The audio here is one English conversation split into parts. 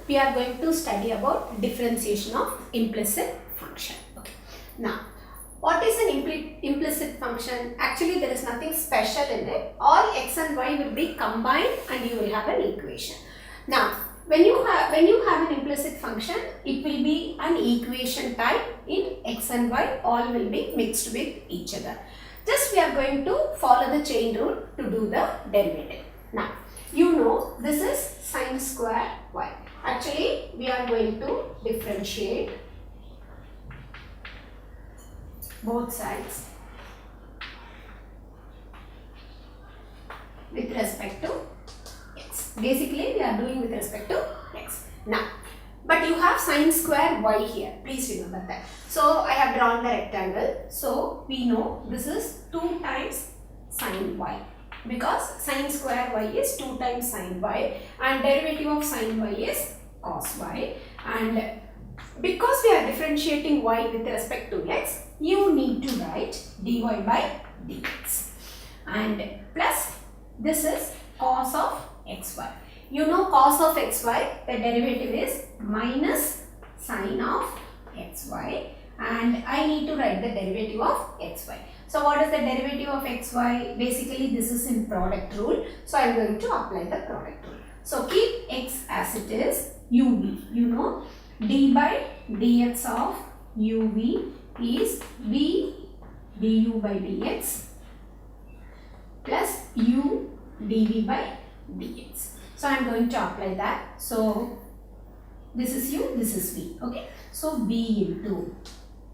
we are going to study about differentiation of implicit function. Okay. Now, what is an implicit function? Actually, there is nothing special in it. All x and y will be combined and you will have an equation. Now, when you have an implicit function, it will be an equation type in x and y, all will be mixed with each other. Just we are going to follow the chain rule to do the derivative. Now, you know this is sine square y. Actually, we are going to differentiate both sides with respect to x. Basically, we are doing with respect to x. Now, but you have sine square y here. Please remember that. So, I have drawn the rectangle. So, we know this is 2 times sine y. Because sine square y is 2 times sine y and derivative of sine y is cos y, and because we are differentiating y with respect to x, you need to write dy by dx, and plus this is cos of xy. You know cos of xy, the derivative is minus sine of xy, and I need to write the derivative of xy. So what is the derivative of xy? Basically this is in product rule. So I am going to apply the product rule. So keep x as it is, uv. You know d by dx of uv is v du by dx plus u dv by dx. So I am going to apply that. So this is u, this is v. Okay. So v into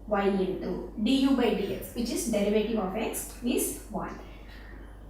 y into du by dx, which is derivative of x, is 1,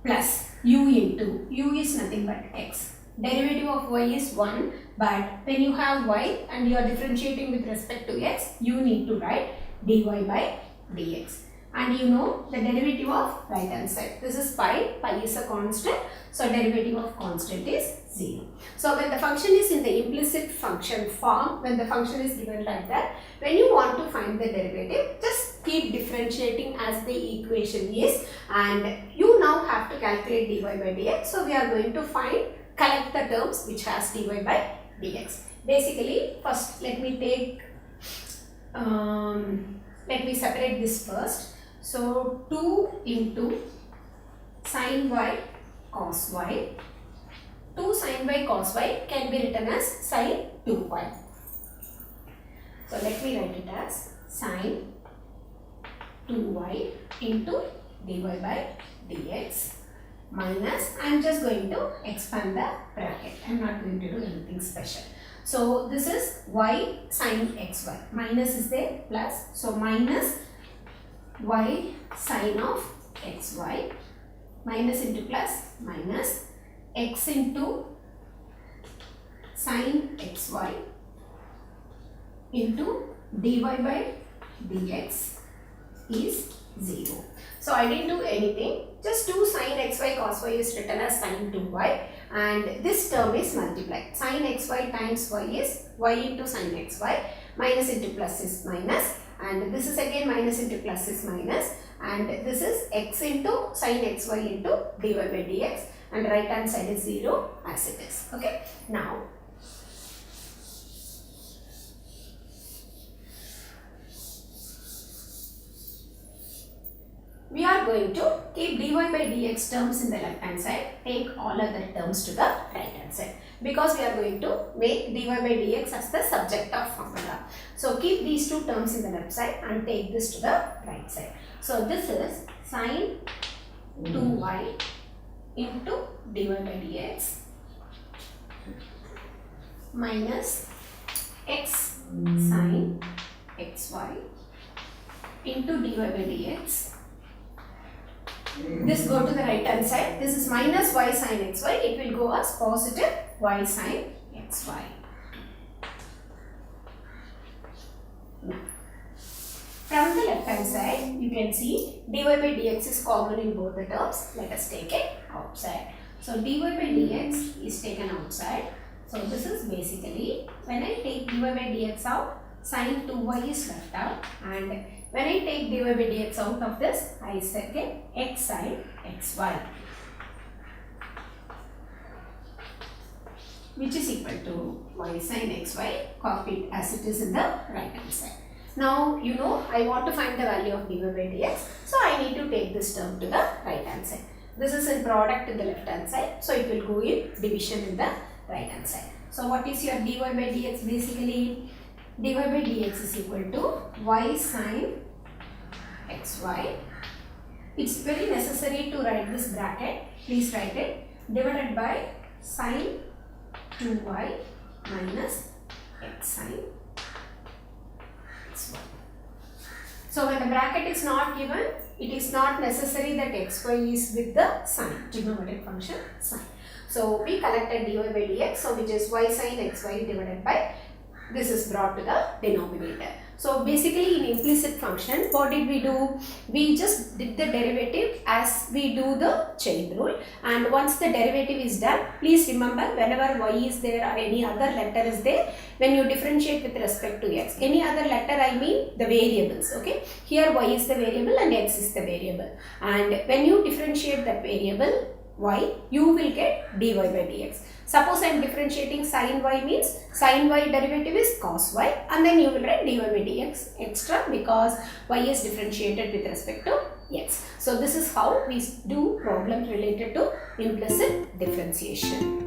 plus u into, u is nothing but x, derivative of y is 1, but when you have y and you are differentiating with respect to x, you need to write dy by dx. And you know the derivative of right hand side, this is pi, pi is a constant, so derivative of constant is 0. So when the function is in the implicit function form, when the function is given like that, when you want to find the derivative, just keep differentiating as the equation is, and you now have to calculate dy by dx. So we are going to collect the terms which has dy by dx. Basically, first let me separate this first. So 2 into sine y cos y. 2 sine y cos y can be written as sine 2y. So let me write it as sine 2y into dy by dx minus, I am just going to expand the bracket. I am not going to do anything special. So this is y sine xy. Minus is there, plus. So minus y sine of xy, minus into plus, minus x into sine xy into dy by dx is 0. So I didn't do anything, just 2 sine xy cos y is written as sine 2y, and this term is multiplied. Sine xy times y is y into sine xy, minus into plus is minus, and this is again minus into plus is minus, and this is x into sine xy into dy by dx, and right hand side is 0 as it is. Okay. Now we are going to keep dy by dx terms in the left hand side, take all other terms to the right hand side, because we are going to make dy by dx as the subject of formula. So keep these 2 terms in the left side and take this to the right side. So this is sine 2y into dy by dx minus x sine xy into dy by dx. This go to the right hand side. This is minus y sine xy. It will go as positive y sine xy. Now, from the left hand side, you can see dy by dx is common in both the terms. Let us take it outside. So dy by dx is taken outside. So this is basically, when I take dy by dx out, sine 2y is left out, and when I take dy by dx out of this, I second x sine xy. which is equal to y sin xy, copied as it is in the right hand side. Now you know I want to find the value of dy by dx, so I need to take this term to the right hand side. This is in product in the left hand side, so it will go in division in the right hand side. So what is your dy by dx basically? Dy by dx is equal to y sin xy. It's very necessary to write this bracket. Please write it. Divided by sin 2y minus x sin xy. So when the bracket is not given, it is not necessary that xy is with the sign, trigonometric function sign. So we collected dy by dx, so which is y sin xy divided by, this is brought to the denominator. So basically in implicit function, what did we do? We just did the derivative as we do the chain rule, and once the derivative is done, please remember whenever y is there or any other letter is there, when you differentiate with respect to x, any other letter I mean the variables, okay? Here y is the variable and x is the variable, and when you differentiate the variable y, you will get dy by dx. Suppose I am differentiating sin y means sin y derivative is cos y, and then you will write dy by dx extra because y is differentiated with respect to x. So this is how we do problems related to implicit differentiation.